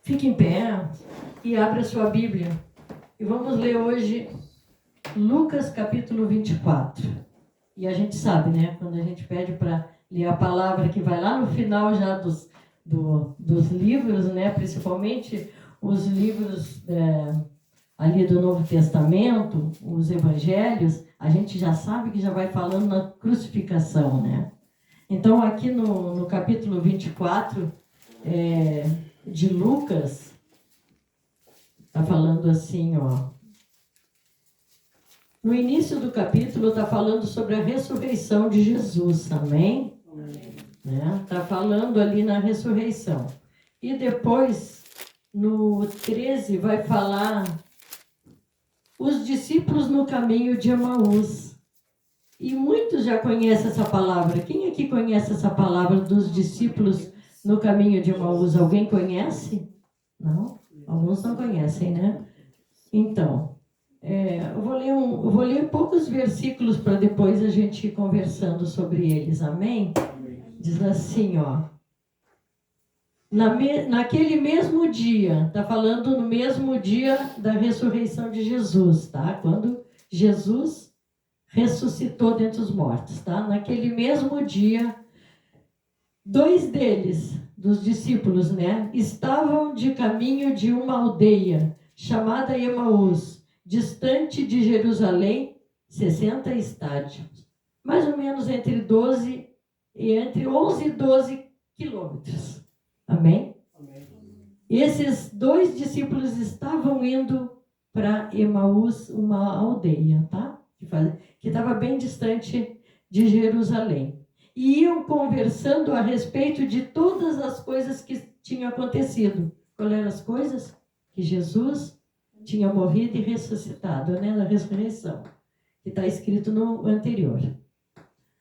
Fique em pé e abra sua Bíblia. E vamos ler hoje Lucas capítulo 24. E a gente sabe, né? Quando a gente pede para ler a palavra que vai lá no final já dos livros, né? Principalmente os livros ali do Novo Testamento, os evangelhos, a gente já sabe que já vai falando na crucificação, né? Então aqui no capítulo 24 de Lucas, está falando assim, ó. No início do capítulo está falando sobre a ressurreição de Jesus, amém? Está falando ali na ressurreição. E depois, no 13, vai falar os discípulos no caminho de Emaús. E muitos já conhecem essa palavra. Quem aqui conhece essa palavra dos discípulos no caminho de Emaús? Alguém conhece? Não? Alguns não conhecem, né? Então, eu vou ler poucos versículos para depois a gente ir conversando sobre eles, amém? Diz assim, ó. Naquele mesmo dia, está falando no mesmo dia da ressurreição de Jesus, tá? Quando Jesus ressuscitou dentre os mortos, tá? Naquele mesmo dia, 2 deles, dos discípulos, né, estavam de caminho de uma aldeia chamada Emaús, distante de Jerusalém, 60 estádios, mais ou menos entre 11 e 12 quilômetros. Amém? Amém. Esses 2 discípulos estavam indo para Emaús, uma aldeia, tá? Que estava bem distante de Jerusalém. E iam conversando a respeito de todas as coisas que tinham acontecido. Qual eram as coisas? Que Jesus tinha morrido e ressuscitado, né? Na ressurreição, que está escrito no anterior.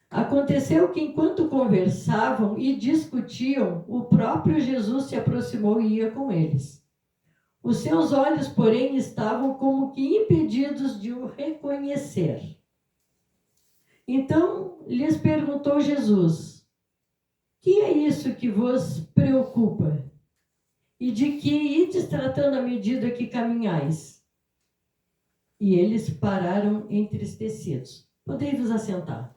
Aconteceu que enquanto conversavam e discutiam, o próprio Jesus se aproximou e ia com eles. Os seus olhos, porém, estavam como que impedidos de o reconhecer. Então lhes perguntou Jesus: que é isso que vos preocupa? E de que ides tratando à medida que caminhais? E eles pararam entristecidos. Podei-vos assentar.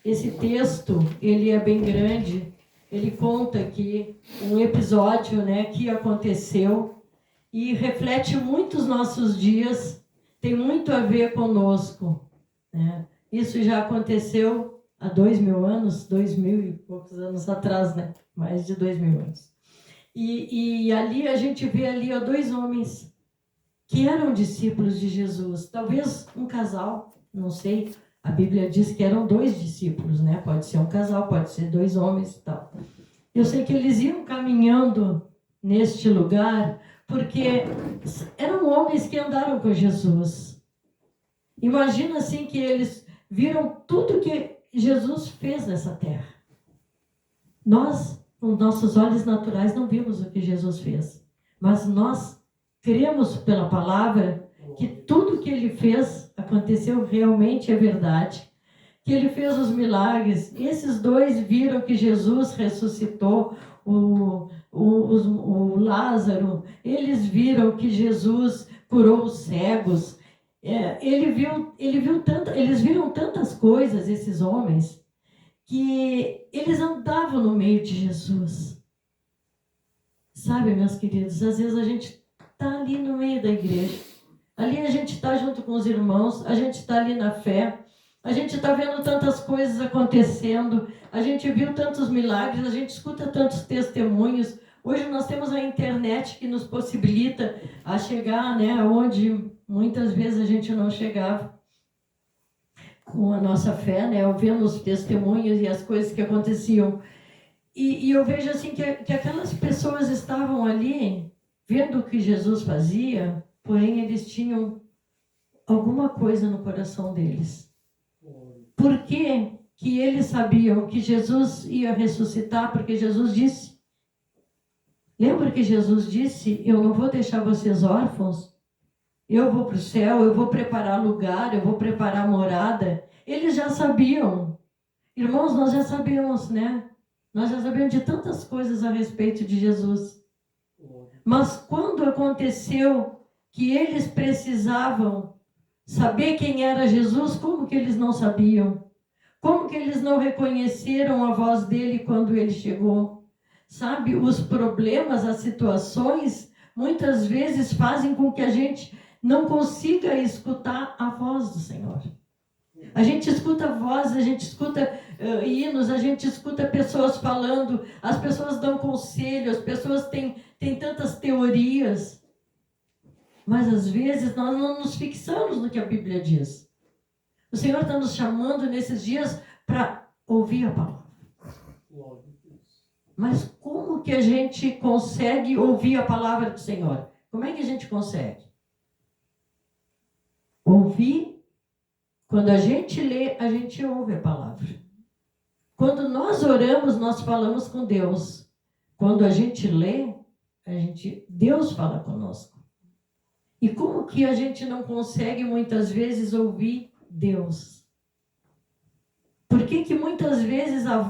Esse texto, ele é bem grande. Ele conta aqui um episódio, né, que aconteceu e reflete muito os nossos dias. Tem muito a ver conosco, né? Isso já aconteceu há 2000 anos, 2000 e poucos anos atrás, né? Mais de 2000 anos. E ali a gente vê ali, ó, 2 homens que eram discípulos de Jesus. Talvez um casal, não sei. A Bíblia diz que eram 2 discípulos, né? Pode ser um casal, pode ser 2 homens e tal. Eu sei que eles iam caminhando neste lugar porque eram homens que andaram com Jesus. Imagina assim que eles viram tudo que Jesus fez nessa terra. Nós, com nossos olhos naturais, não vimos o que Jesus fez. Mas nós cremos pela palavra que tudo que ele fez aconteceu realmente, é verdade. Que ele fez os milagres. Esses 2 viram que Jesus ressuscitou o Lázaro. Eles viram que Jesus curou os cegos. Eles viram tantas coisas, esses homens, que eles andavam no meio de Jesus. Sabe, meus queridos, às vezes a gente está ali no meio da igreja. Ali a gente está junto com os irmãos, a gente está ali na fé, a gente está vendo tantas coisas acontecendo, a gente viu tantos milagres, a gente escuta tantos testemunhos. Hoje nós temos a internet que nos possibilita a chegar, né, onde muitas vezes a gente não chegava com a nossa fé, né, vendo os testemunhos e as coisas que aconteciam. E eu vejo assim que aquelas pessoas estavam ali vendo o que Jesus fazia, porém eles tinham alguma coisa no coração deles. Por que eles sabiam que Jesus ia ressuscitar? Porque Jesus disse. Lembra que Jesus disse: eu não vou deixar vocês órfãos? Eu vou para o céu, eu vou preparar lugar, eu vou preparar morada. Eles já sabiam. Irmãos, nós já sabíamos, né? Nós já sabíamos de tantas coisas a respeito de Jesus. Mas quando aconteceu que eles precisavam saber quem era Jesus, como que eles não sabiam? Como que eles não reconheceram a voz dele quando ele chegou? Sabe, os problemas, as situações, muitas vezes fazem com que a gente não consiga escutar a voz do Senhor. A gente escuta vozes, a gente escuta hinos, a gente escuta pessoas falando, as pessoas dão conselho, as pessoas têm tantas teorias. Mas às vezes nós não nos fixamos no que a Bíblia diz. O Senhor está nos chamando nesses dias para ouvir a palavra. Mas como que a gente consegue ouvir a palavra do Senhor? Como é que a gente consegue? Ouvir, quando a gente lê, a gente ouve a palavra. Quando nós oramos, nós falamos com Deus. Quando a gente lê, Deus fala conosco. E como que a gente não consegue muitas vezes ouvir Deus? Por que muitas vezes a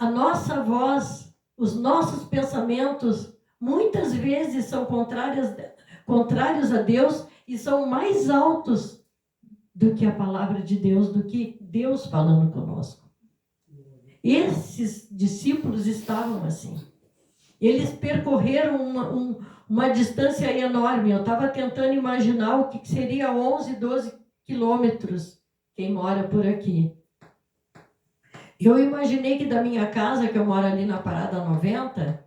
nossa voz, os nossos pensamentos, muitas vezes são contrários a Deus e são mais altos do que a palavra de Deus, do que Deus falando conosco? Esses discípulos estavam assim. Eles percorreram uma distância enorme. Eu estava tentando imaginar o que seria 11, 12 quilômetros, quem mora por aqui. Eu imaginei que da minha casa, que eu moro ali na Parada 90,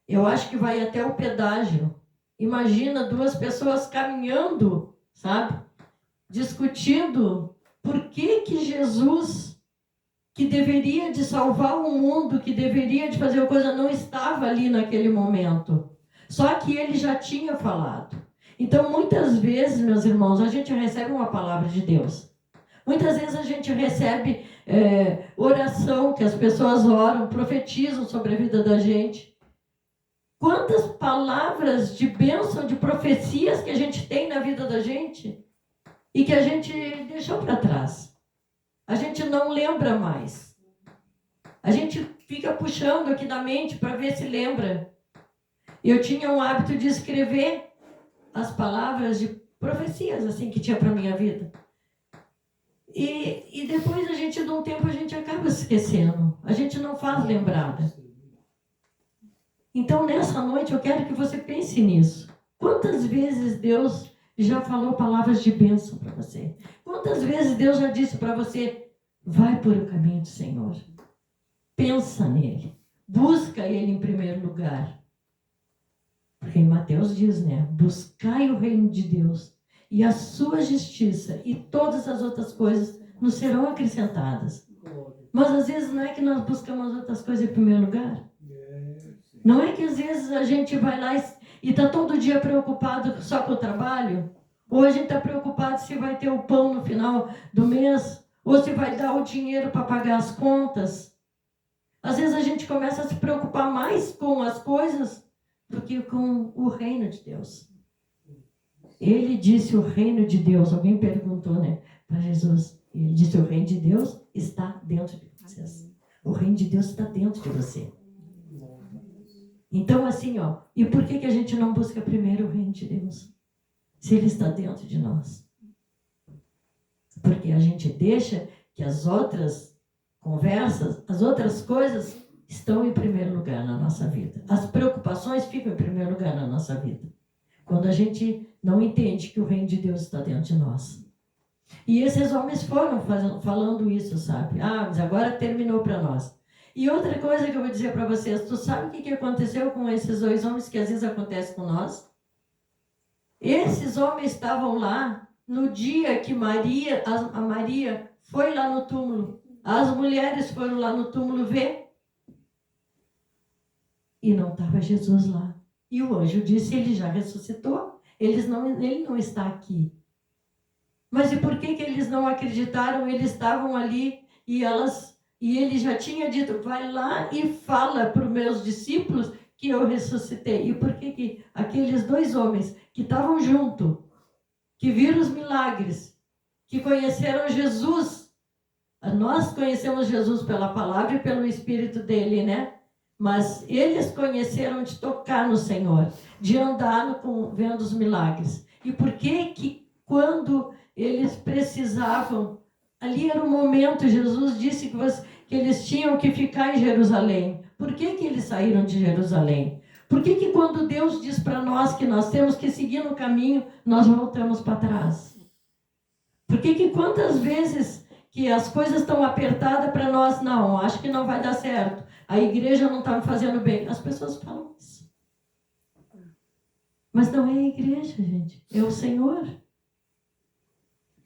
eu acho que vai até o pedágio. Imagina duas pessoas caminhando, sabe? Discutindo por que Jesus, que deveria de salvar o mundo, que deveria de fazer a coisa, não estava ali naquele momento. Só que ele já tinha falado. Então, muitas vezes, meus irmãos, a gente recebe uma palavra de Deus. Muitas vezes a gente recebe oração, que as pessoas oram, profetizam sobre a vida da gente. Quantas palavras de bênção, de profecias que a gente tem na vida da gente e que a gente deixou para trás. A gente não lembra mais. A gente fica puxando aqui na mente para ver se lembra. Eu tinha um hábito de escrever as palavras de profecias assim que tinha para minha vida. E depois a gente, de um tempo, a gente acaba se esquecendo. A gente não faz lembrada. Então, nessa noite, eu quero que você pense nisso. Quantas vezes Deus já falou palavras de bênção para você? Quantas vezes Deus já disse para você, vai por o caminho do Senhor. Pensa nele. Busca ele em primeiro lugar. Porque em Mateus diz, né? Buscai o reino de Deus e a sua justiça, e todas as outras coisas nos serão acrescentadas. Mas às vezes não é que nós buscamos outras coisas em primeiro lugar? Não é que às vezes a gente vai lá e está todo dia preocupado só com o trabalho? Ou a gente está preocupado se vai ter o pão no final do mês? Ou se vai dar o dinheiro para pagar as contas? Às vezes a gente começa a se preocupar mais com as coisas do que com o reino de Deus. Ele disse o reino de Deus. Alguém perguntou, né, para Jesus. Ele disse o reino de Deus está dentro de vocês. O reino de Deus está dentro de você. Então, assim, e por que a gente não busca primeiro o reino de Deus? Se ele está dentro de nós. Porque a gente deixa que as outras conversas, as outras coisas estão em primeiro lugar na nossa vida. As preocupações ficam em primeiro lugar na nossa vida. Quando a gente não entende que o reino de Deus está dentro de nós. E esses homens foram falando isso, sabe? Mas agora terminou para nós. E outra coisa que eu vou dizer para vocês, tu sabe o que aconteceu com esses dois homens que às vezes acontece com nós? Esses homens estavam lá no dia que a Maria foi lá no túmulo. As mulheres foram lá no túmulo ver. E não estava Jesus lá. E o anjo disse, ele já ressuscitou. Ele não está aqui. Mas e por que eles não acreditaram? Eles estavam ali e ele já tinha dito, vai lá e fala para os meus discípulos que eu ressuscitei. E por que aqueles dois homens que estavam junto, que viram os milagres, que conheceram Jesus, nós conhecemos Jesus pela palavra e pelo Espírito dele, né? Mas eles conheceram de tocar no Senhor, de andar vendo os milagres. E por que quando eles precisavam, ali era o momento, Jesus disse que eles tinham que ficar em Jerusalém. Por que eles saíram de Jerusalém? Por que quando Deus diz para nós que nós temos que seguir no caminho, nós voltamos para trás? Por que quantas vezes que as coisas estão apertadas para nós, não, acho que não vai dar certo, a igreja não está me fazendo bem, as pessoas falam isso. Mas não é a igreja, gente, é o Senhor.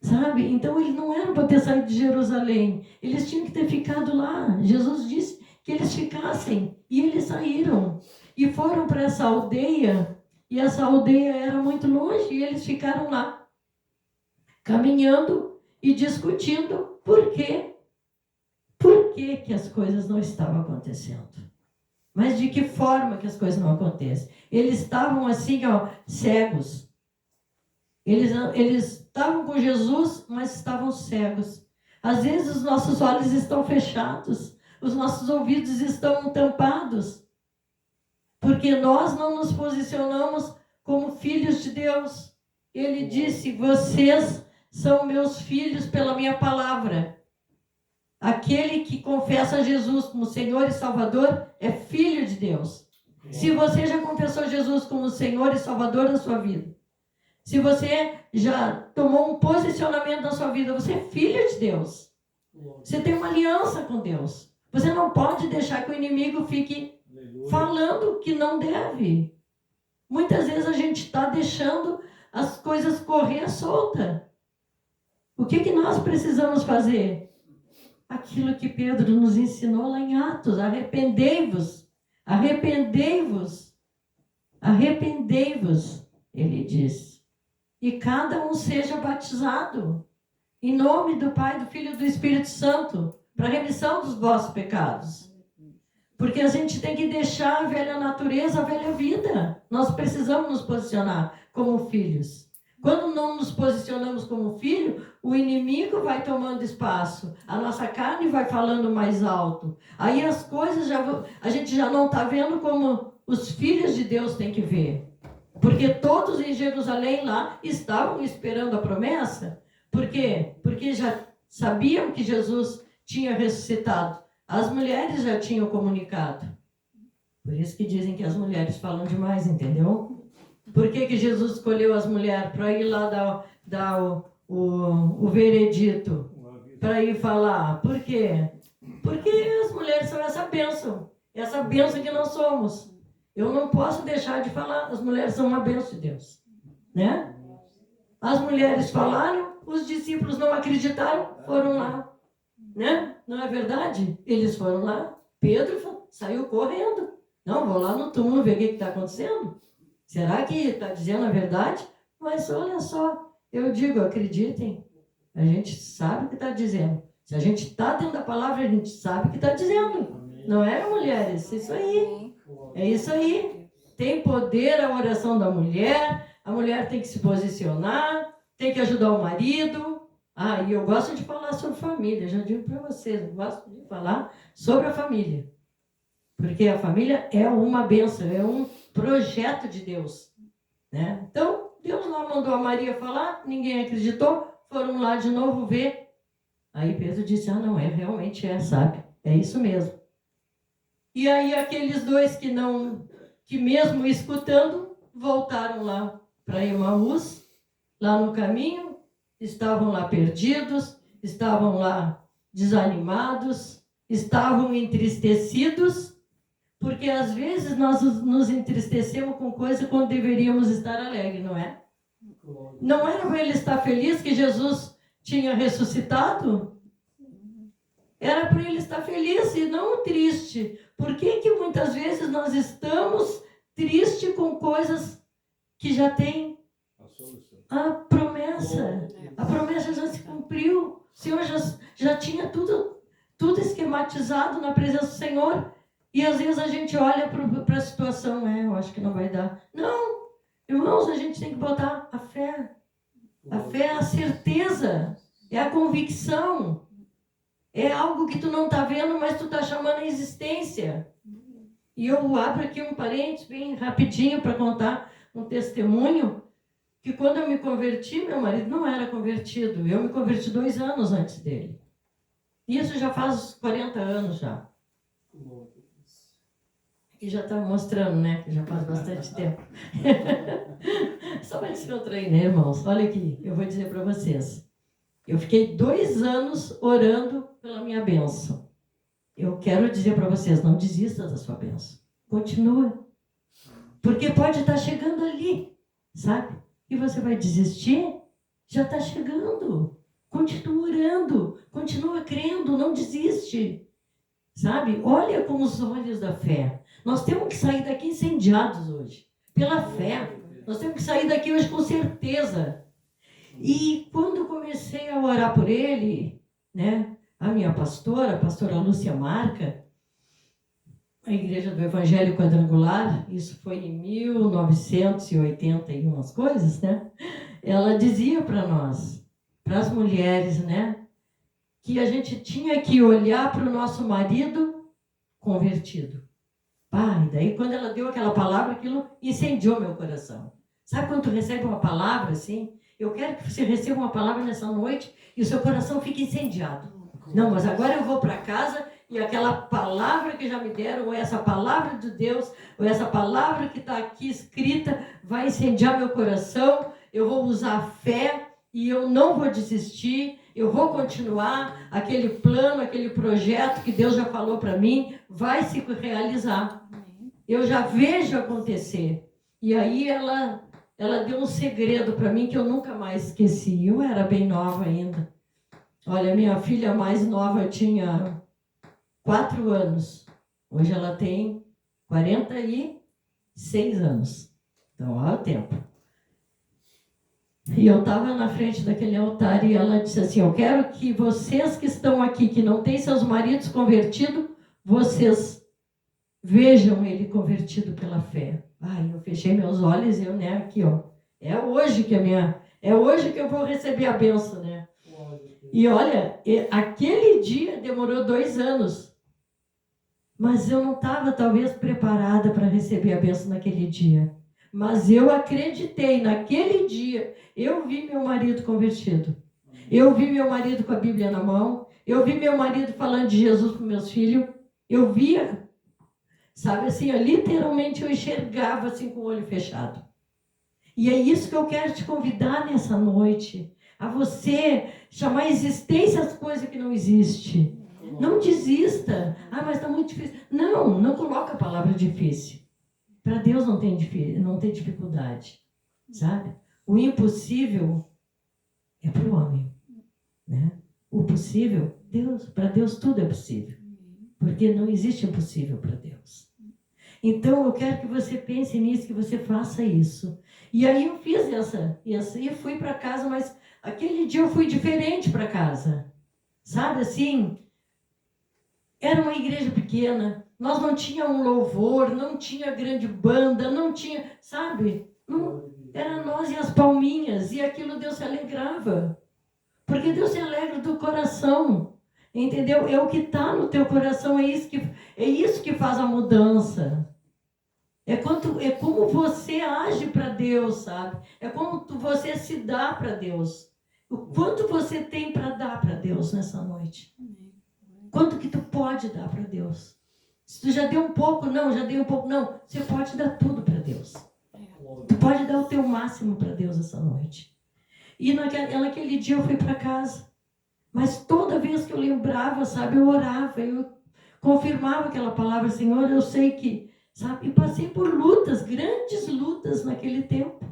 Sabe? Então eles não eram para ter saído de Jerusalém, eles tinham que ter ficado lá. Jesus disse que eles ficassem, e eles saíram e foram para essa aldeia, e essa aldeia era muito longe, e eles ficaram lá, caminhando e discutindo por quê. Por que as coisas não estavam acontecendo? Mas de que forma que as coisas não acontecem? Eles estavam assim, cegos. Eles estavam com Jesus, mas estavam cegos. Às vezes os nossos olhos estão fechados, os nossos ouvidos estão tampados, porque nós não nos posicionamos como filhos de Deus. Ele disse: vocês são meus filhos pela minha palavra. Aquele que confessa Jesus como Senhor e Salvador é filho de Deus. Se você já confessou Jesus como Senhor e Salvador da sua vida, se você já tomou um posicionamento na sua vida, você é filho de Deus. Você tem uma aliança com Deus. Você não pode deixar que o inimigo fique falando que não deve. Muitas vezes a gente está deixando as coisas correr solta. O que nós precisamos fazer? Aquilo que Pedro nos ensinou lá em Atos: arrependei-vos, arrependei-vos, arrependei-vos, ele diz. E cada um seja batizado em nome do Pai, do Filho e do Espírito Santo, para a remissão dos vossos pecados. Porque a gente tem que deixar a velha natureza, a velha vida. Nós precisamos nos posicionar como filhos. Quando não nos posicionamos como filho, o inimigo vai tomando espaço. A nossa carne vai falando mais alto. Aí as coisas a gente já não está vendo como os filhos de Deus têm que ver. Porque todos em Jerusalém lá estavam esperando a promessa. Por quê? Porque já sabiam que Jesus tinha ressuscitado. As mulheres já tinham comunicado. Por isso que dizem que as mulheres falam demais, entendeu? Por que Jesus escolheu as mulheres? Para ir lá dar o veredito. Para ir falar. Por quê? Porque as mulheres são essa bênção que nós somos. Eu não posso deixar de falar. As mulheres são uma bênção de Deus. Né? As mulheres falaram, os discípulos não acreditaram, foram lá. Né? Não é verdade? Eles foram lá. Pedro saiu correndo. Não, vou lá no túmulo ver o que está acontecendo. Será que está dizendo a verdade? Mas olha só, eu digo, acreditem. A gente sabe o que está dizendo. Se a gente está dentro da palavra, a gente sabe o que está dizendo. Não é, mulheres? Isso aí. É isso aí. Tem poder a oração da mulher. A mulher tem que se posicionar. Tem que ajudar o marido. E eu gosto de falar sobre família. Já digo para vocês, eu gosto de falar sobre a família. Porque a família é uma bênção, é um projeto de Deus. Né? Então, Deus lá mandou a Maria falar, ninguém acreditou, foram lá de novo ver. Aí Pedro disse: não, realmente sabe? É isso mesmo. E aí aqueles dois que mesmo escutando, voltaram lá para Emaús, lá no caminho, estavam lá perdidos, estavam lá desanimados, estavam entristecidos, porque às vezes nós nos entristecemos com coisa quando deveríamos estar alegres, não é? Não era para ele estar feliz que Jesus tinha ressuscitado? Era para ele estar feliz e não triste. Por que muitas vezes nós estamos tristes com coisas que já tem a promessa? A promessa já se cumpriu. O Senhor já tinha tudo esquematizado na presença do Senhor. E às vezes a gente olha para a situação, eu acho que não vai dar. Não, irmãos, a gente tem que botar a fé. A fé é a certeza, é a convicção. É algo que tu não está vendo, mas tu está chamando a existência. E eu abro aqui um parênteses bem rapidinho para contar um testemunho, que quando eu me converti, meu marido não era convertido. Eu me converti 2 anos antes dele. Isso já faz 40 anos já. E já está mostrando, né? Que já faz bastante tempo. Só para descontrair, né, irmãos? Olha aqui, eu vou dizer para vocês. Eu fiquei 2 anos orando pela minha bênção. Eu quero dizer para vocês, não desista da sua bênção. Continua. Porque pode estar chegando ali, sabe? E você vai desistir? Já está chegando. Continua orando, continua crendo, não desiste. Sabe? Olha com os olhos da fé. Nós temos que sair daqui incendiados hoje, pela fé. Nós temos que sair daqui hoje com certeza. E quando eu comecei a orar por ele, né, a minha pastora, a pastora Lúcia Marca, a Igreja do Evangelho Quadrangular, isso foi em 1980 e umas coisas, né? Ela dizia para nós, para as mulheres, né, que a gente tinha que olhar para o nosso marido convertido. E daí quando ela deu aquela palavra, aquilo incendiou meu coração. Sabe quando tu recebe uma palavra assim? Eu quero que você receba uma palavra nessa noite e o seu coração fique incendiado. Não, mas agora eu vou para casa e aquela palavra que já me deram, ou essa palavra de Deus, ou essa palavra que está aqui escrita, vai incendiar meu coração. Eu vou usar a fé e eu não vou desistir. Eu vou continuar aquele plano, aquele projeto que Deus já falou para mim, vai se realizar. Eu já vejo acontecer. E aí ela deu um segredo para mim que eu nunca mais esqueci. Eu era bem nova ainda. Olha, minha filha mais nova tinha 4 anos. Hoje ela tem 46 anos. Então, olha o tempo. E eu estava na frente daquele altar e ela disse assim, eu quero que vocês que estão aqui, que não têm seus maridos convertidos, vocês vejam ele convertido pela fé. Eu fechei meus olhos e eu, né, aqui, ó. É hoje que eu vou receber a bênção, né? E olha, aquele dia demorou 2 anos. Mas eu não estava, talvez, preparada para receber a bênção naquele dia. Mas eu acreditei, naquele dia, eu vi meu marido convertido. Eu vi meu marido com a Bíblia na mão. Eu vi meu marido falando de Jesus para meus filhos. Eu via, sabe assim, literalmente eu enxergava assim com o olho fechado. E é isso que eu quero te convidar nessa noite. A você chamar a existência as coisas que não existem. Não desista. Mas está muito difícil. Não coloca a palavra difícil. Para Deus não tem dificuldade. Sabe? O impossível é para o homem. Né? O possível, para Deus tudo é possível. Porque não existe impossível para Deus. Então eu quero que você pense nisso, que você faça isso. E aí eu fiz essa e fui para casa, mas aquele dia eu fui diferente para casa. Sabe assim? Era uma igreja pequena, nós não tínhamos um louvor, não tinha grande banda, não tinha, sabe? Não, era nós e as palminhas, e aquilo Deus se alegrava. Porque Deus se alegra do coração, entendeu? É o que está no teu coração, é isso que faz a mudança. É como você age para Deus, sabe? É como você se dá para Deus. O quanto você tem para dar para Deus nessa noite. Quanto que tu pode dar para Deus? Se tu já deu um pouco, já dei um pouco, você pode dar tudo para Deus. Tu pode dar o teu máximo para Deus essa noite. E naquele dia eu fui para casa. Mas toda vez que eu lembrava, sabe, eu orava, eu confirmava aquela palavra, Senhor, eu sei que, sabe, e passei por lutas, grandes lutas naquele tempo.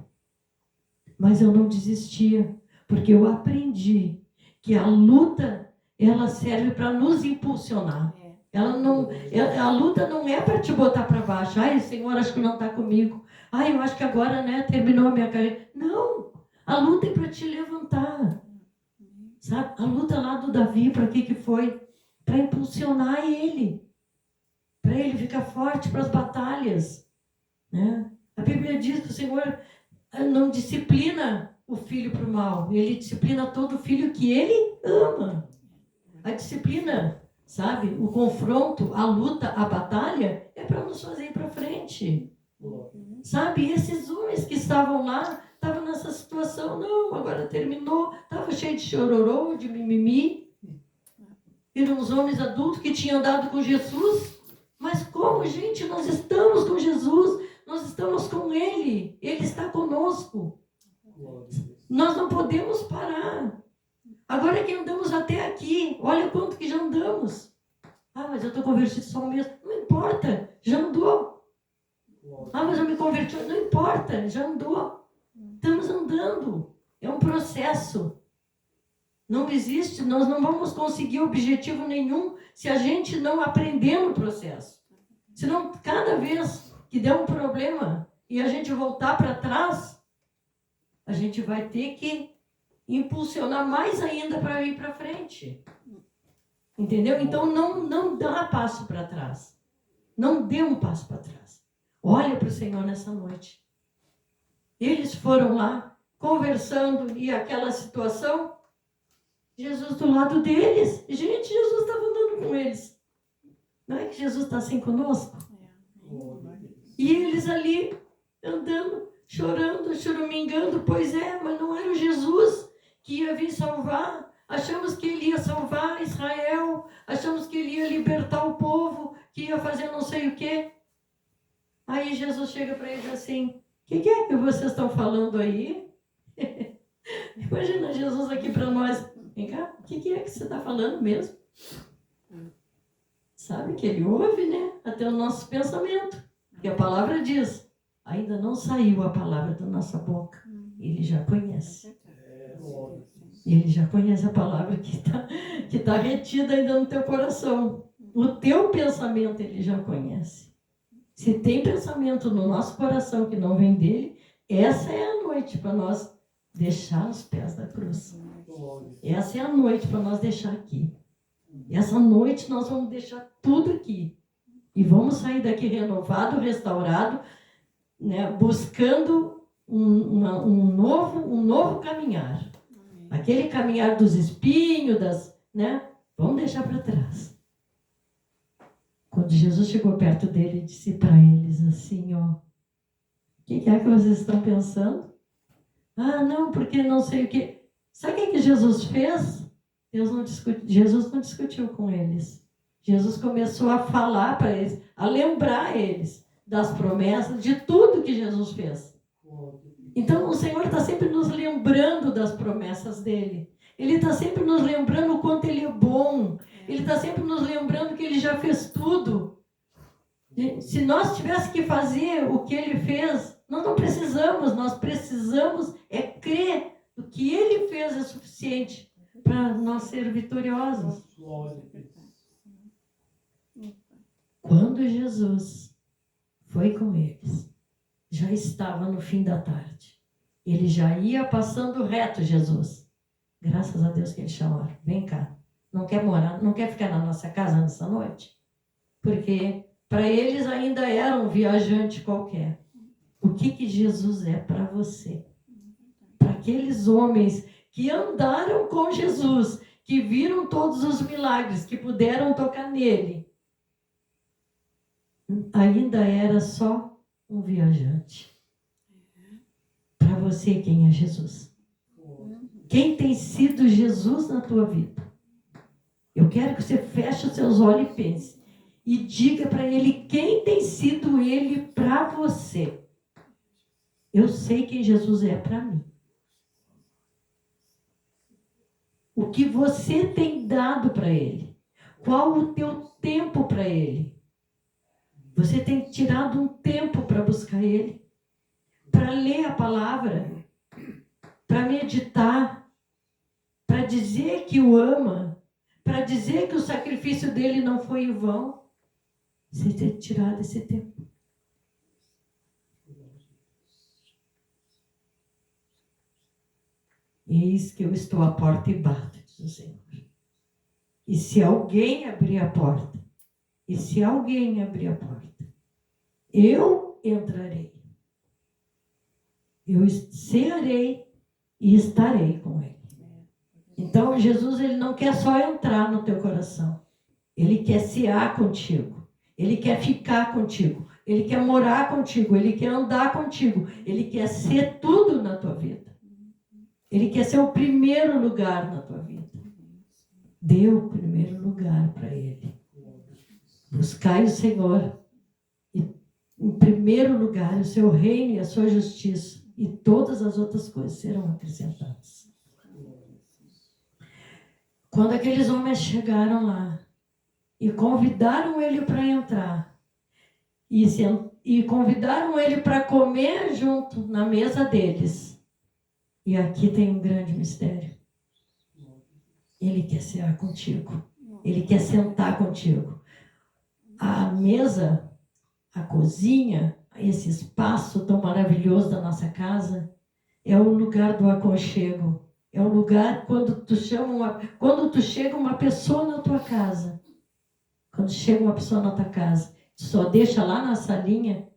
Mas eu não desistia, porque eu aprendi que a luta, ela serve para nos impulsionar. A luta não é para te botar para baixo. Senhor, acho que não está comigo. Eu acho que agora, terminou a minha carreira. Não, a luta é para te levantar. Sabe? A luta lá do Davi, para que foi? Para impulsionar ele. Para ele ficar forte para as batalhas. Né? A Bíblia diz que o Senhor não disciplina o filho para o mal. Ele disciplina todo filho que ele ama. A disciplina, sabe? O confronto, a luta, a batalha é para nos fazer ir para frente. Sabe? Esses homens que estavam lá, estavam nessa situação, não, agora terminou, estava cheio de chororô, de mimimi. Eram os homens adultos que tinham andado com Jesus. Mas como, gente, nós estamos com Jesus, nós estamos com Ele, Ele está conosco. Nós não podemos parar. Agora que andamos até aqui, olha quanto que já andamos. Ah, mas eu estou convertido só um mês. Não importa, já andou. Ah, mas eu me converti. Não importa, já andou. Estamos andando. É um processo. Não existe, nós não vamos conseguir objetivo nenhum se a gente não aprender no processo. Senão, cada vez que der um problema e a gente voltar para trás, a gente vai ter que impulsionar mais ainda para ir para frente. Entendeu? Então, não dá passo para trás. Não dê um passo para trás. Olha para o Senhor nessa noite. Eles foram lá, conversando, e aquela situação, Jesus do lado deles. Gente, Jesus estava andando com eles. Não é que Jesus está assim conosco? E eles ali, andando, chorando, choramingando. Pois é, mas não era o Jesus que ia vir salvar. Achamos que ele ia salvar Israel. Achamos que ele ia libertar o povo, que ia fazer não sei o quê. Aí Jesus chega para eles assim, o que é que vocês estão falando aí? Imagina Jesus aqui para nós. Vem cá, o que é que você está falando mesmo? Sabe que ele ouve, né? Até o nosso pensamento. E a palavra diz, ainda não saiu a palavra da nossa boca. Ele já conhece. Ele já conhece a palavra que tá retida ainda no teu coração. O teu pensamento ele já conhece. Se tem pensamento no nosso coração que não vem dele, essa é a noite para nós deixar os pés da cruz. Essa é a noite para nós deixar aqui. Essa noite nós vamos deixar tudo aqui. E vamos sair daqui renovado, restaurado, né, buscando um novo caminhar. Aquele caminhar dos espinhos, né, vamos deixar para trás. Quando Jesus chegou perto dele, disse para eles assim, ó, o que é que vocês estão pensando? Ah, não, porque não sei o que. Sabe o que Jesus fez? Jesus não discutiu com eles. Jesus começou a falar para eles, a lembrar eles das promessas, de tudo que Jesus fez. Então o Senhor está sempre nos lembrando das promessas dele. Ele está sempre nos lembrando o quanto ele é bom. Ele está sempre nos lembrando que ele já fez tudo. Se nós tivéssemos que fazer o que ele fez, nós não precisamos. Nós precisamos é crer que o que ele fez é suficiente para nós ser vitoriosos. Quando Jesus foi com eles, já estava no fim da tarde. Ele já ia passando reto, Jesus. Graças a Deus que eles chamaram. Vem cá. Não quer morar, não quer ficar na nossa casa nessa noite? Porque para eles ainda era um viajante qualquer. O que Jesus é para você? Para aqueles homens que andaram com Jesus, que viram todos os milagres, que puderam tocar nele, ainda era só um viajante. Para você, quem é Jesus? Quem tem sido Jesus na tua vida? Eu quero que você feche os seus olhos e pense. E diga para ele quem tem sido ele para você. Eu sei quem Jesus é para mim. O que você tem dado para ele? Qual o teu tempo para ele? Você tem tirado um tempo para buscar ele? Para ler a palavra? Para meditar? Para dizer que o ama? Para dizer que o sacrifício dele não foi em vão? Você tem tirado esse tempo. Eis que eu estou à porta e bato, diz o Senhor. E se alguém abrir a porta, eu entrarei. Eu cearei e estarei com ele. Então, Jesus, ele não quer só entrar no teu coração. Ele quer cear contigo. Ele quer ficar contigo. Ele quer morar contigo. Ele quer andar contigo. Ele quer ser tudo na tua vida. Ele quer ser o primeiro lugar na tua vida. Dê o primeiro lugar para Ele. Buscai o Senhor. E, em primeiro lugar, o seu reino e a sua justiça. E todas as outras coisas serão acrescentadas. Quando aqueles homens chegaram lá e convidaram ele para entrar, e convidaram ele para comer junto na mesa deles. E aqui tem um grande mistério. Ele quer cear contigo. Ele quer sentar contigo. A mesa, a cozinha, esse espaço tão maravilhoso da nossa casa, é o lugar do aconchego. É o lugar quando tu chega uma pessoa na tua casa. Quando chega uma pessoa na tua casa, tu só deixa lá na salinha,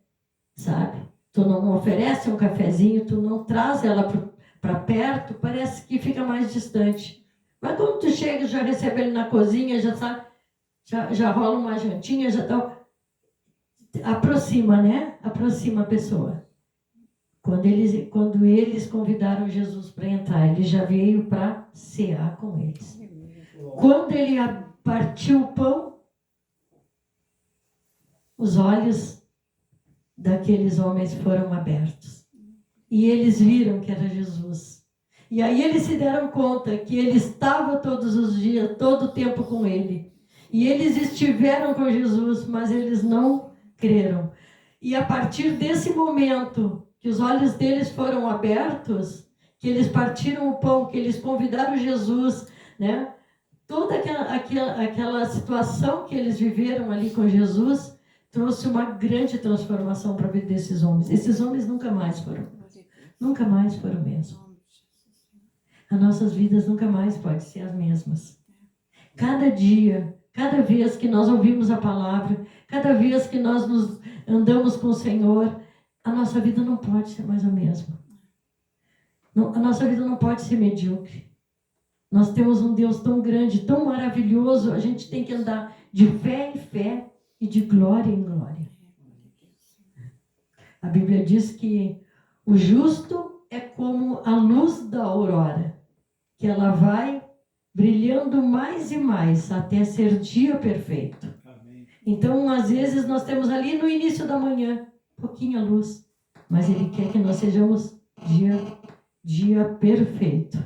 sabe? Tu não oferece um cafezinho, tu não traz ela para perto, parece que fica mais distante. Mas quando tu chega, já recebe ele na cozinha, já sabe, já rola uma jantinha, já tá, aproxima, né? Aproxima a pessoa. Quando eles convidaram Jesus para entrar, ele já veio para cear com eles. Quando ele partiu o pão, os olhos daqueles homens foram abertos. E eles viram que era Jesus. E aí eles se deram conta que ele estava todos os dias, todo o tempo com ele. E eles estiveram com Jesus, mas eles não creram. E a partir desse momento que os olhos deles foram abertos, que eles partiram o pão, que eles convidaram Jesus, né? Toda aquela situação que eles viveram ali com Jesus trouxe uma grande transformação para a vida desses homens. Esses homens nunca mais foram mesmo. As nossas vidas nunca mais podem ser as mesmas. Cada dia, cada vez que nós ouvimos a palavra, cada vez que nós andamos com o Senhor, a nossa vida não pode ser mais a mesma. A nossa vida não pode ser medíocre. Nós temos um Deus tão grande, tão maravilhoso, a gente tem que andar de fé em fé e de glória em glória. A Bíblia diz que o justo é como a luz da aurora, que ela vai brilhando mais e mais até ser dia perfeito. Então, às vezes, nós temos ali no início da manhã pouquinha luz, mas Ele quer que nós sejamos dia perfeito.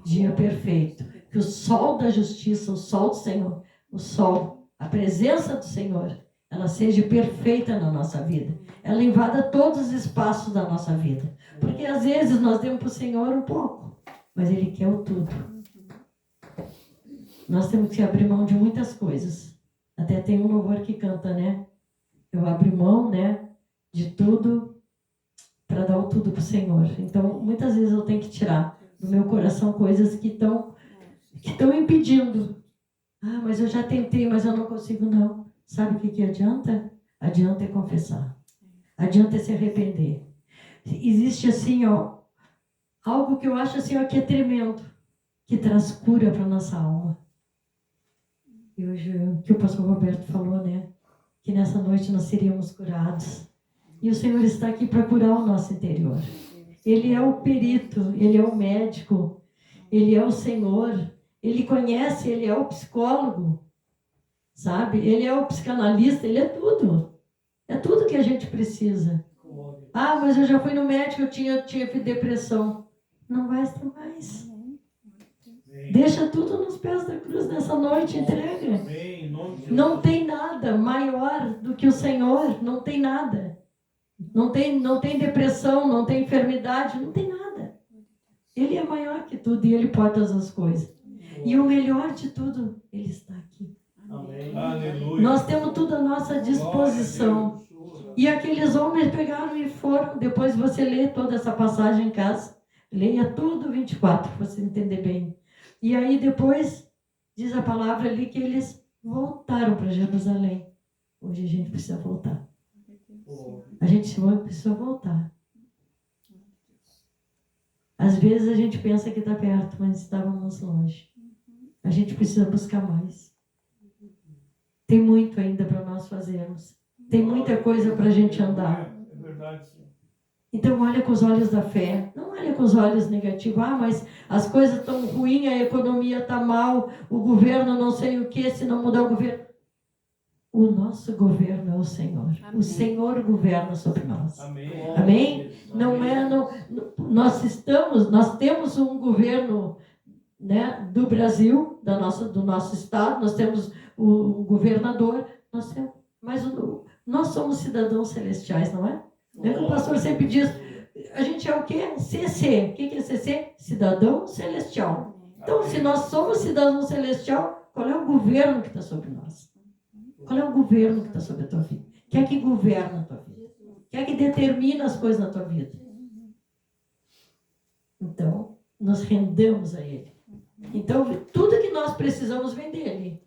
Dia perfeito. Que o sol da justiça, o sol do Senhor, a presença do Senhor, ela seja perfeita na nossa vida. Ela invada todos os espaços da nossa vida. Porque às vezes nós demos para o Senhor um pouco, mas Ele quer o tudo. Nós temos que abrir mão de muitas coisas. Até tem um louvor que canta, né? Eu abro mão, né, de tudo para dar o tudo para o Senhor. Então, muitas vezes eu tenho que tirar do meu coração coisas que estão impedindo. Ah, mas eu já tentei, mas eu não consigo, não. Sabe o que adianta? Adianta é confessar. Adianta é se arrepender. Existe assim, algo que eu acho assim, que é tremendo, que traz cura para a nossa alma. E hoje, que o pastor Roberto falou, né? Que nessa noite nós seríamos curados. E o Senhor está aqui para curar o nosso interior. Ele é o perito, Ele é o médico, Ele é o Senhor, Ele conhece, Ele é o psicólogo, sabe? Ele é o psicanalista, Ele é tudo. É tudo que a gente precisa. Ah, mas eu já fui no médico, eu tive depressão. Não vai ter mais. Deixa tudo nos pés da cruz nessa noite, entrega. Não tem nada maior do que o Senhor, não tem nada. Não tem depressão, não tem enfermidade, não tem nada. Ele é maior que tudo e Ele pode todas as coisas. E o melhor de tudo, Ele está aqui. Amém. Nós temos tudo à nossa disposição. E aqueles homens pegaram e foram. Depois você lê toda essa passagem em casa. Leia tudo 24, para você entender bem. E aí depois, diz a palavra ali que eles voltaram para Jerusalém. Hoje a gente precisa voltar. A gente precisa voltar. Às vezes a gente pensa que está perto, mas estávamos longe. A gente precisa buscar mais. Tem muito ainda para nós fazermos. Tem muita coisa para a gente andar. É verdade. Então olha com os olhos da fé. Não olha com os olhos negativos. Mas as coisas estão ruins, a economia está mal, o governo não sei o que, se não mudar o governo. O nosso governo é o Senhor. Amém. O Senhor governa sobre nós. Amém. Amém? Não é, nós temos um governo, né, do Brasil, do nosso estado, nós temos o governador, mas nós somos cidadãos celestiais, não é? É que o pastor sempre diz, a gente é o quê? CC. O que é CC? Cidadão celestial. Então, se nós somos cidadão celestial, qual é o governo que está sobre nós? Qual é o governo que está sobre a tua vida? Quem é que governa a tua vida? Quem é que determina as coisas na tua vida? Então, nos rendemos a Ele. Então, tudo que nós precisamos vem dEle.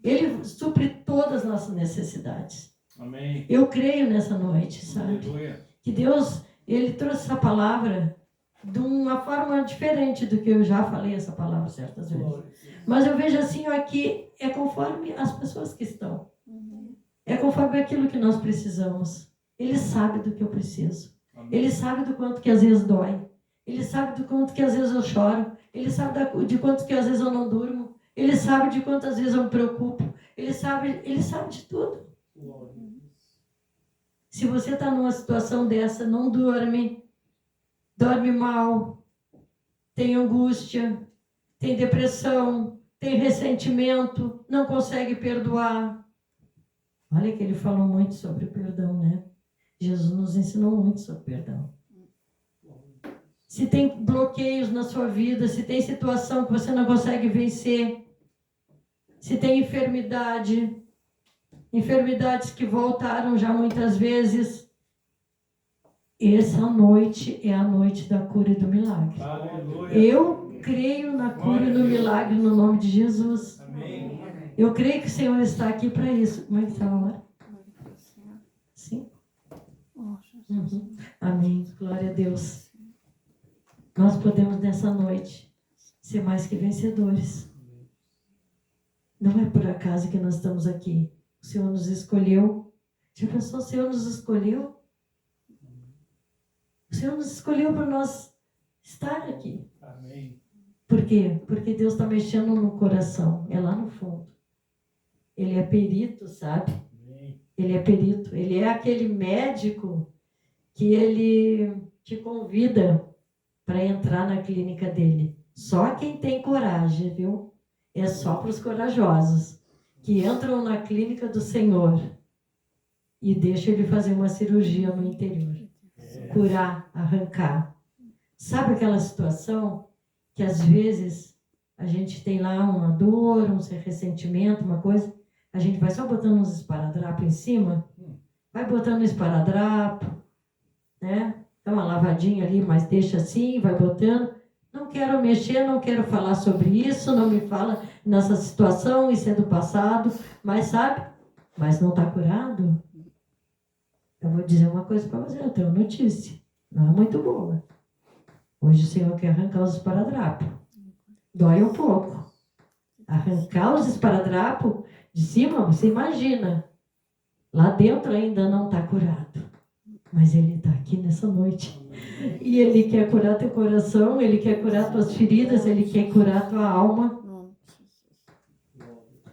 Ele supre todas as nossas necessidades. Amém. Eu creio nessa noite, sabe? Aleluia. Que Deus, Ele trouxe essa palavra de uma forma diferente do que eu já falei essa palavra certas vezes. Mas eu vejo assim, ó, que é conforme as pessoas que estão. É conforme aquilo que nós precisamos. Ele sabe do que eu preciso. Amém. Ele sabe do quanto que às vezes dói. Ele sabe do quanto que às vezes eu choro. Ele sabe de quanto que às vezes eu não durmo. Ele sabe de quantas vezes eu me preocupo. Ele sabe de tudo. Se você está numa situação dessa, não dorme mal, tem angústia, tem depressão, tem ressentimento, não consegue perdoar. Olha que ele falou muito sobre o perdão, né? Jesus nos ensinou muito sobre perdão. Se tem bloqueios na sua vida, se tem situação que você não consegue vencer, se tem enfermidades que voltaram já muitas vezes, essa noite é a noite da cura e do milagre. Aleluia. Eu creio na cura e no milagre no nome de Jesus. Amém. Eu creio que o Senhor está aqui para isso. Como é que está a hora? Sim? Uhum. Amém. Glória a Deus. Nós podemos nessa noite ser mais que vencedores. Não é por acaso que nós estamos aqui. O Senhor nos escolheu. Já pensou, o Senhor nos escolheu? O Senhor nos escolheu para nós estar aqui. Amém. Por quê? Porque Deus está mexendo no coração. É lá no fundo. Ele é perito, sabe? Amém. Ele é perito. Ele é aquele médico que ele te convida para entrar na clínica dele. Só quem tem coragem, viu? É só para os corajosos que entram na clínica do Senhor e deixam ele fazer uma cirurgia no interior. Curar, arrancar. Sabe aquela situação que às vezes a gente tem lá uma dor, um ressentimento, uma coisa, a gente vai só botando uns esparadrapos em cima, vai botando esparadrapo, né? Dá uma lavadinha ali, mas deixa assim, vai botando. Não quero mexer, não quero falar sobre isso, não me fala nessa situação, isso é do passado, mas sabe? Mas não está curado? Eu vou dizer uma coisa para você, eu tenho uma notícia, não é muito boa. Hoje o Senhor quer arrancar os esparadrapos. Dói um pouco. Arrancar os esparadrapos de cima, você imagina. Lá dentro ainda não está curado. Mas Ele está aqui nessa noite. E Ele quer curar teu coração, Ele quer curar tuas feridas, Ele quer curar tua alma.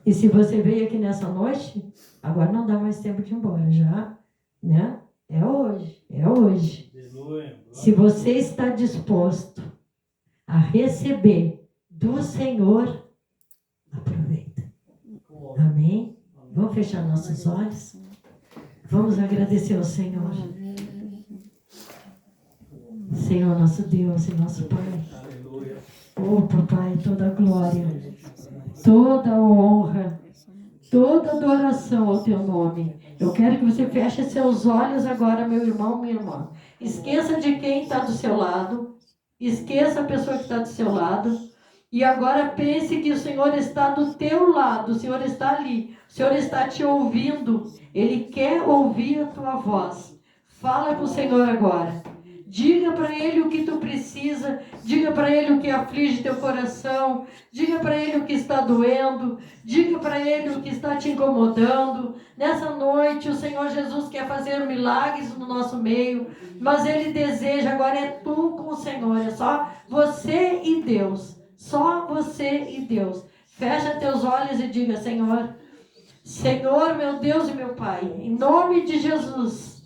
E se você veio aqui nessa noite, agora não dá mais tempo de ir embora, já, né? É hoje, é hoje. Se você está disposto a receber do Senhor, aproveita. Amém? Vamos fechar nossos olhos? Vamos agradecer ao Senhor. Senhor, nosso Deus e nosso Pai. Oh, Papai, toda a glória, toda a honra, toda a adoração ao Teu nome. Eu quero que você feche seus olhos agora, meu irmão, minha irmã. Esqueça de quem está do seu lado. Esqueça a pessoa que está do seu lado. E agora pense que o Senhor está do teu lado. O Senhor está ali. O Senhor está te ouvindo. Ele quer ouvir a tua voz. Fala com o Senhor agora. Diga para Ele o que tu precisa. Diga para Ele o que aflige teu coração. Diga para Ele o que está doendo. Diga para Ele o que está te incomodando. Nessa noite o Senhor Jesus quer fazer milagres no nosso meio. Mas Ele deseja, agora é tu com o Senhor. É só você e Deus. Só você e Deus. Fecha teus olhos e diga: Senhor, Senhor, meu Deus e meu Pai, em nome de Jesus,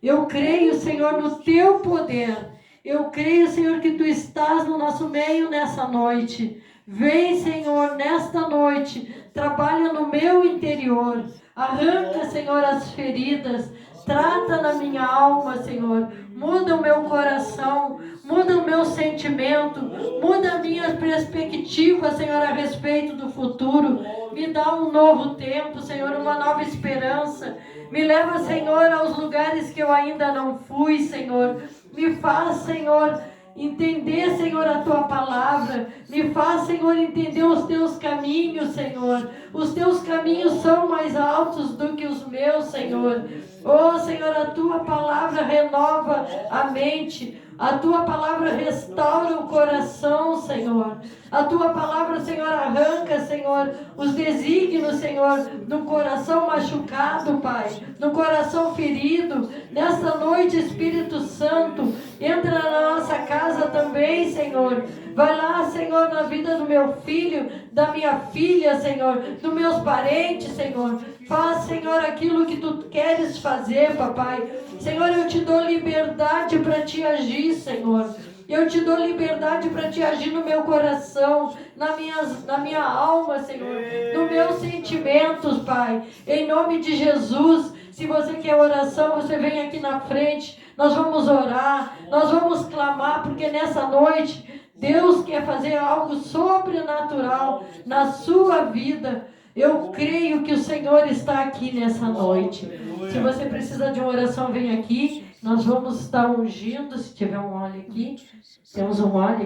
eu creio, Senhor, no teu poder. Eu creio, Senhor, que tu estás no nosso meio nessa noite. Vem, Senhor, nesta noite, trabalha no meu interior. Arranca, Senhor, as feridas. Trata na minha alma, Senhor. Muda o meu coração. Muda o meu sentimento. Muda a minha perspectiva, Senhor, a respeito do futuro. Me dá um novo tempo, Senhor, uma nova esperança. Me leva, Senhor, aos lugares que eu ainda não fui, Senhor. Me faz, Senhor, entender, Senhor, a tua palavra. Me faz, Senhor, entender os teus caminhos, Senhor. Os teus caminhos são mais altos do que os meus, Senhor. Oh, Senhor, a tua palavra renova a mente. A tua palavra restaura o coração, Senhor. A tua palavra, Senhor, arranca, Senhor, os desígnios, Senhor, do coração machucado, Pai, do coração ferido. Nesta noite, Espírito Santo, entra na nossa casa também, Senhor. Vai lá, Senhor, na vida do meu filho, da minha filha, Senhor, dos meus parentes, Senhor. Faz, Senhor, aquilo que tu queres fazer, papai. Senhor, eu te dou liberdade para te agir, Senhor. Eu te dou liberdade para te agir no meu coração, na minha alma, Senhor, nos meus sentimentos, Pai. Em nome de Jesus, se você quer oração, você vem aqui na frente. Nós vamos orar, nós vamos clamar, porque nessa noite Deus quer fazer algo sobrenatural na sua vida. Eu creio que o Senhor está aqui nessa noite. Se você precisa de uma oração, vem aqui. Nós vamos estar ungindo, se tiver um óleo aqui. Temos um óleo.